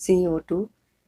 CO2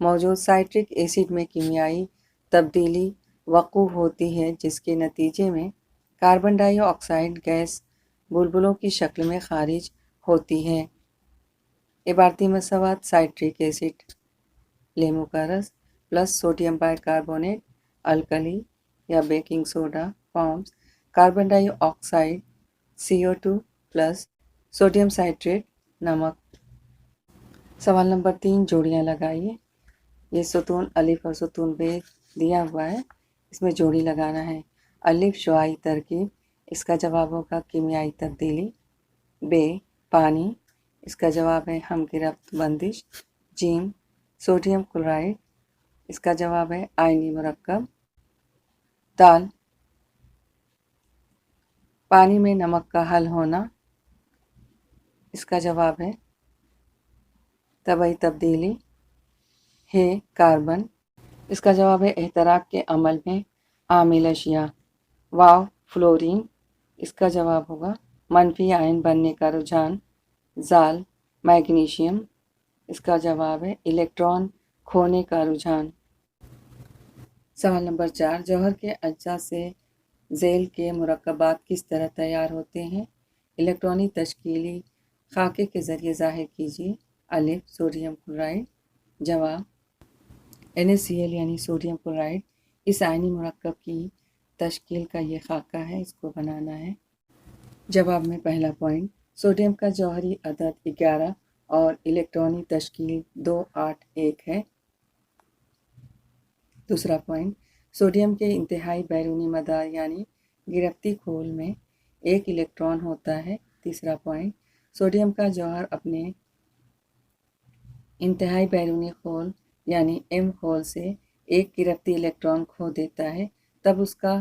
موجود citric acid میں کیمیائی تبدیلی وقوع ہوتی ہے جس کے نتیجے میں کاربن ڈائی آکسائڈ گیس بلبلوں کی شکل میں خارج ہوتی ہے۔ عبارتی مساوات: سائٹرک ایسڈ لیموں کا رس پلس سوڈیم بائی کاربونیٹ الکلی یا بیکنگ سوڈا فارمز کاربن ڈائی آکسائڈ CO2 پلس سوڈیم سائٹریٹ نمک۔ سوال نمبر 3، جوڑیاں لگائیے۔ یہ ستون الف اور ستون ب دیا ہوا ہے، اس میں جوڑی لگانا ہے۔ الف شعاعی ترکیب، اس کا جواب ہوگا کیمیائی تبدیلی۔ ب پانی، اس کا جواب ہے ہم گرفت بندش۔ جیم سوڈیم کلورائڈ، اس کا جواب ہے آئنی مرکب۔ دال پانی میں نمک کا حل ہونا، اس کا جواب ہے طبعی تبدیلی۔ ہے کاربن، اس کا جواب ہے احتراق کے عمل میں عامل اشیاء۔ واو فلورین، اس کا جواب ہوگا منفی آئن بننے کا رجحان۔ زال میگنیشیم، اس کا جواب ہے الیکٹران کھونے کا رجحان۔ سوال نمبر 4، جوہر کے اجزاء سے ذیل کے مرکبات کس طرح تیار ہوتے ہیں؟ الیکٹرانی تشکیلی خاکے کے ذریعے ظاہر کیجیے۔ الف سوڈیم کلورائڈ، جواب NaCl یعنی سوڈیم کلورائڈ اس آئنی مرکب کی تشکیل کا یہ خاکہ ہے، اس کو بنانا ہے۔ جواب میں پہلا پوائنٹ، سوڈیم کا جوہری عدد 11 اور الیکٹرانی تشکیل 2 8 1 ہے۔ دوسرا پوائنٹ، سوڈیم کے انتہائی بیرونی مدار یعنی گرفتی کھول میں 1 الیکٹران ہوتا ہے۔ تیسرا پوائنٹ، سوڈیم کا جوہر اپنے انتہائی بیرونی خول یعنی M خول سے 1 گرفتی الیکٹران کھو دیتا ہے، تب اس کا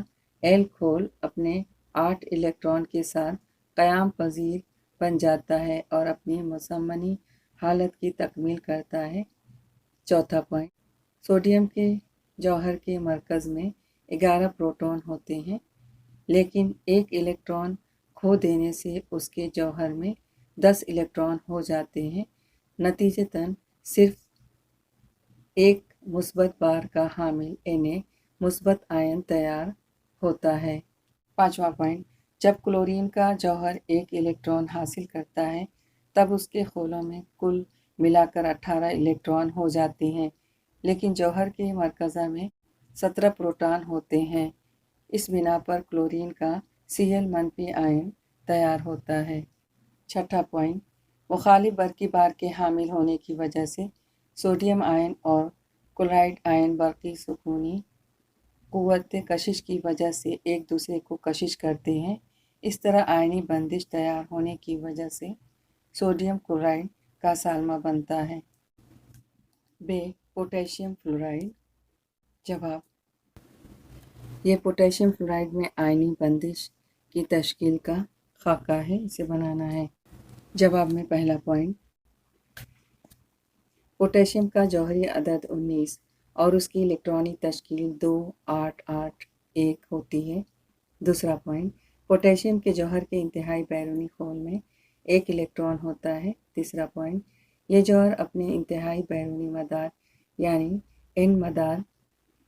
L خول اپنے 8 الیکٹران کے ساتھ قیام پذیر بن جاتا ہے اور اپنی مسمنی حالت کی تکمیل کرتا ہے۔ چوتھا پوائنٹ، سوڈیم کے جوہر کے مرکز میں 11 پروٹون ہوتے ہیں، لیکن 1 الیکٹران کھو دینے سے اس کے جوہر میں 10 الیکٹران ہو جاتے ہیں، نتیجتاً صرف ایک مثبت بار کا حامل Na مثبت آئن تیار ہوتا ہے۔ پانچواں پوائنٹ، جب کلورین کا جوہر 1 الیکٹران حاصل کرتا ہے تب اس کے خولوں میں کل ملا کر 18 الیکٹران ہو جاتے ہیں، لیکن جوہر کے مرکزہ میں 17 پروٹون ہوتے ہیں۔ اس بنا پر کلورین کا Cl منفی آئن تیار ہوتا ہے۔ چھٹا پوائنٹ، مخالف برقی بار کے حامل ہونے کی وجہ سے سوڈیم آئن اور کلورائڈ آئن برقی سکونی قوت کشش کی وجہ سے ایک دوسرے کو کشش کرتے ہیں۔ اس طرح آئنی بندش تیار ہونے کی وجہ سے سوڈیم کلورائڈ کا سالمہ بنتا ہے۔ ب پوٹیشیم فلورائڈ، جواب یہ پوٹیشیم فلورائڈ میں آئنی بندش کی تشکیل کا خاکہ ہے، اسے بنانا ہے۔ جواب میں پہلا پوائنٹ، پوٹیشیم کا جوہری عدد 19 اور اس کی الیکٹرانی تشکیل 2 8 8 1 ہوتی ہے۔ دوسرا پوائنٹ، پوٹیشیم کے جوہر کے انتہائی بیرونی خول میں 1 الیکٹران ہوتا ہے۔ تیسرا پوائنٹ، یہ جوہر اپنے انتہائی بیرونی مدار یعنی N مدار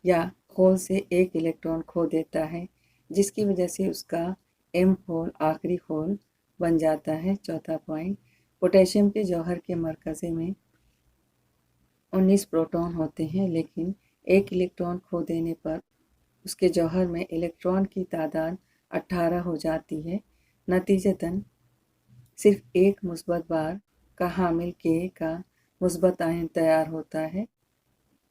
یا خول سے 1 الیکٹران کھو دیتا ہے، جس کی وجہ سے اس کا M خول آخری خول بن جاتا ہے۔ چوتھا پوائنٹ، پوٹیشیم کے جوہر کے مرکزے میں 19 پروٹون ہوتے ہیں، لیکن 1 الیکٹران کھو دینے پر اس کے جوہر میں الیکٹران کی تعداد 18 ہو جاتی ہے، نتیجتاً صرف ایک مثبت بار کا حامل K کا مثبت آئن تیار ہوتا ہے۔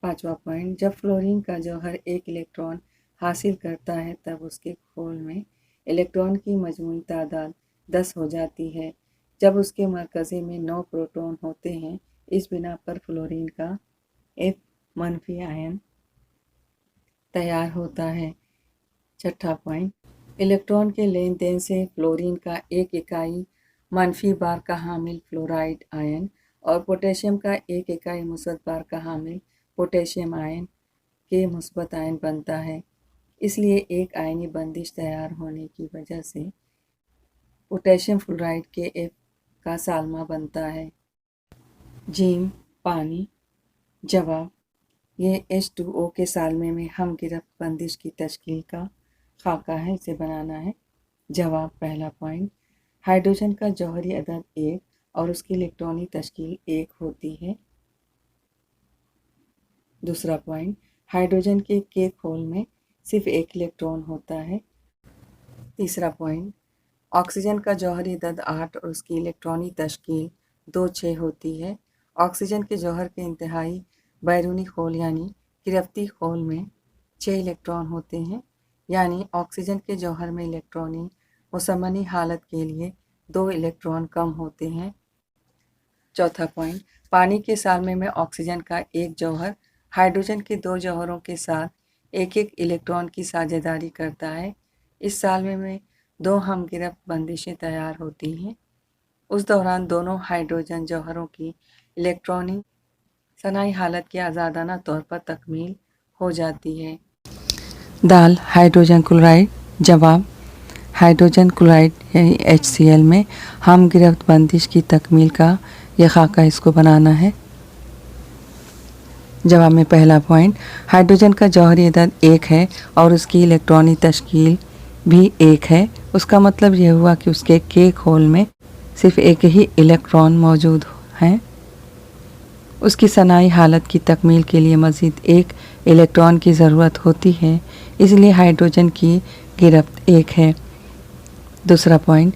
پانچواں پوائنٹ، جب فلورین کا جوہر 1 الیکٹران حاصل کرتا ہے تب اس کے خول میں الیکٹران کی مجموعی تعداد 10 ہو جاتی ہے، جب اس کے مرکزے میں 9 پروٹون ہوتے ہیں۔ اس بنا پر فلورین کا F منفی آئن تیار ہوتا ہے۔ چھٹا پوائنٹ، الیکٹران کے لین دین سے فلورین کا 1 اکائی منفی بار کا حامل فلورائڈ آئن اور پوٹیشیم کا 1 اکائی مثبت بار کا حامل پوٹیشیم آئن کے مثبت آئن بنتا ہے۔ اس لیے ایک آئنی بندش تیار ہونے کی وجہ سے پوٹیشیم فلورائڈ کے F کا سالمہ بنتا ہے۔ جیم پانی، جواب یہ H2O کے سالمے میں ہم گرفت بندش کی تشکیل کا خاکہ ہے، اسے بنانا ہے۔ جواب پہلا پوائنٹ، ہائیڈروجن کا جوہری عدد 1 اور اس کی الیکٹرانی تشکیل 1 ہوتی ہے۔ دوسرا پوائنٹ، ہائیڈروجن کے K کھول میں صرف ایک الیکٹران ہوتا ہے۔ تیسرا پوائنٹ، آکسیجن کا جوہری عدد 8 اور اس کی الیکٹرانی تشکیل 2-6 ہوتی ہے۔ آکسیجن کے جوہر کے انتہائی بیرونی خول یعنی گرفتی خول میں 6 الیکٹران ہوتے ہیں، یعنی آکسیجن کے جوہر میں الیکٹرانی مسمنی حالت کے لیے 2 الیکٹران کم ہوتے ہیں۔ چوتھا پوائنٹ، پانی کے سالمے میں آکسیجن کا ایک جوہر ہائیڈروجن کے 2 جوہروں کے ساتھ ایک الیکٹران کی ساجھیداری کرتا ہے۔ اس سالمے میں 2 ہم گرفت بندشیں تیار ہوتی ہیں۔ اس دوران دونوں ہائیڈروجن جوہروں کی الیکٹرانی ثنائی حالت کی آزادانہ طور پر تکمیل ہو جاتی ہے۔ دال ہائیڈروجن کلورائڈ۔ جواب، ہائیڈروجن کلورائڈ یعنی HCl میں ہم گرفت بندش کی تکمیل کا یہ خاکہ اس کو بنانا ہے۔ جواب میں پہلا پوائنٹ، ہائیڈروجن کا جوہری عدد 1 ہے اور اس کی الیکٹرانی تشکیل بھی 1 ہے۔ اس کا مطلب یہ ہوا کہ اس کے K کھول میں صرف ایک ہی الیکٹران موجود ہیں۔ اس کی ثنائی حالت کی تکمیل کے لیے مزید ایک الیکٹران کی ضرورت ہوتی ہے، اس لیے ہائیڈروجن کی گرفت 1 ہے۔ دوسرا پوائنٹ،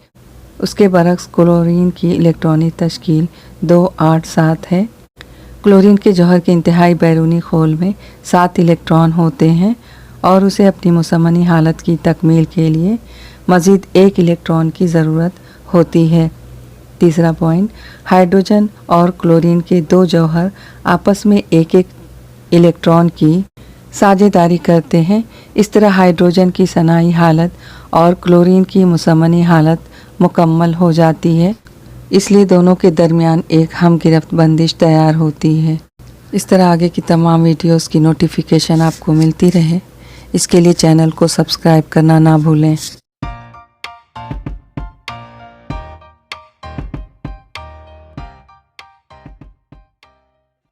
اس کے برعکس کلورین کی الیکٹرانی تشکیل 2-8-7 ہے۔ کلورین کے جوہر کے انتہائی بیرونی خول میں 7 الیکٹران ہوتے ہیں اور اسے اپنی مسمنی حالت کی تکمیل کے لیے مزید ایک الیکٹران کی ضرورت ہوتی ہے۔ تیسرا پوائنٹ، ہائیڈروجن اور کلورین کے 2 جوہر آپس میں ایک الیکٹران کی ساجھیداری کرتے ہیں۔ اس طرح ہائیڈروجن کی ثنائی حالت اور کلورین کی مسمنی حالت مکمل ہو جاتی ہے، اس لیے دونوں کے درمیان ایک ہم گرفت بندش تیار ہوتی ہے۔ اس طرح آگے کی تمام ویڈیوز کی نوٹیفیکیشن آپ کو ملتی رہے، اس کے لیے چینل کو سبسکرائب کرنا نہ بھولیں۔